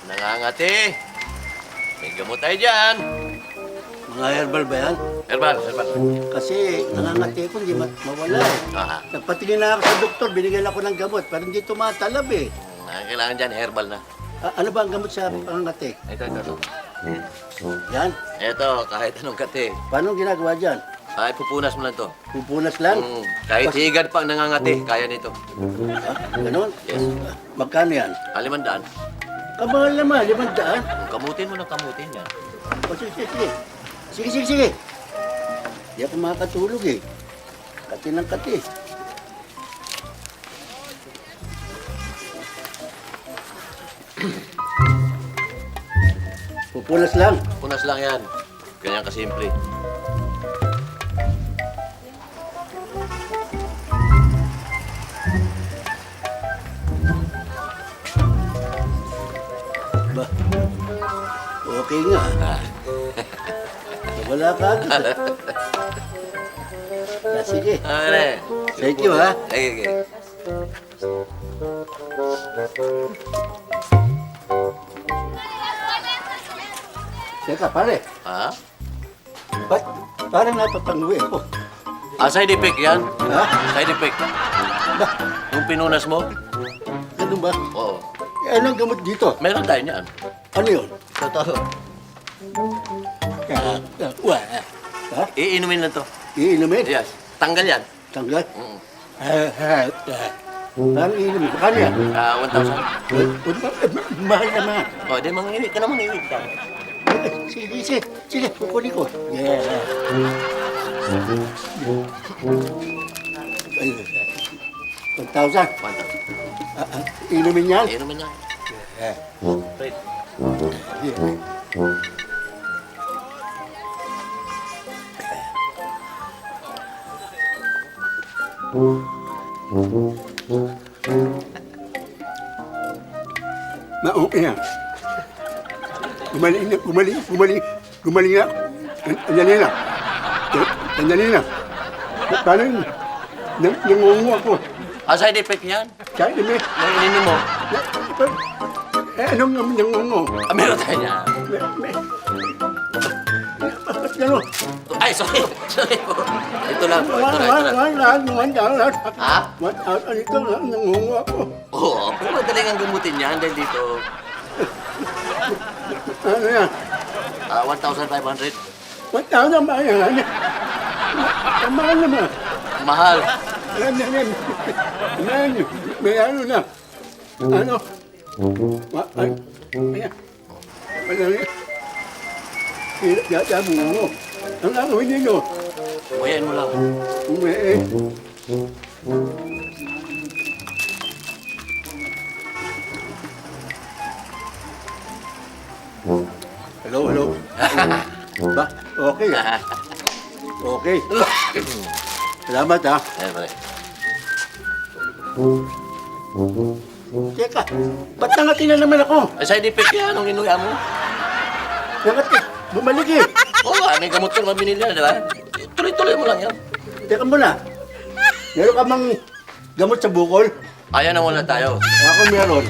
Nangangati. May gamot tayo dyan. Mga herbal ba yan? Herbal, herbal. Kasi nangangati ko, hindi mawala eh. Ah, Nagpatingin na ako sa doktor, binigyan ako ng gamot, pero hindi tumatalab eh. kailangan dyan, herbal na. Ano ba ang gamot sa pangangati? Ito. Yan. Ito, kahit anong kati. Paano ginagawa dyan? Ay, pupunas mo lang to. Pupunas lang? Kahit higad pa ang nangangati, kaya nito. Ganon? Yes. Magkano yan? 500. Kamahal naman, 500. Kamutin mo ng kamutin yan. O sige. Sige. Hindi ako makakatulog eh. Kati ng kati. Pupunas lang. Punas lang yan. Ganyan kasimple. Ba? Okay nga. Wala ka agad. Sige. Ay, Thank you, ha? Okay. Teka, pare. Ha? Ba't parang napapanguwi ako? Side effect yan. Ha? Side effect. Ba? Yung pinunas mo? Ganun ba? Oo. Anong gamot dito? Meron tayo niyan. Ano yun? Totoo. Ha? Iinumin lang to. Iinumin? Yes. Tanggal yan. Tanggal? Mm. Parang iinumin. Paano yan? 1,000. Mahal naman. O, di mangiwi ka naman, iwi ka. Sige, kukunin ko. Yeah. 1,000. 1,000. Inumin yan? Iinumin yan. Wait. Okay na. Gumaling na. Andali na. Paano yun? Nangungu ako. Side effect yan. Kaya na Nang ininom mo. anong nangungu? Meron tayo niyan. Ba't gano'n? Ay, sorry. Sorry po. Ito lang po. Ito lang. Ha? Ito lang, nangungu ako. Oo. Pero madaling ang gamutin yan dahil dito. Ano yan? 1,500. Ba't ba yan? Mahal naman. Mahal. May ano na. Ano? Ayan. Yata mo. Ang ako hindi no. Buhayin mo lang. Hello. Ba? Okay. Okay. Salamat ha. Ayan, pare. Teka, ba't nangati na naman ako? Side effect yan nung inuya mo. Nangati, bumalik eh. Oo, may gamot ka naman binili na, di ba? Tuloy-tuloy mo lang yan. Teka muna. Meron ka mang gamot sa bukol? Ayan na wala tayo. Ako meron.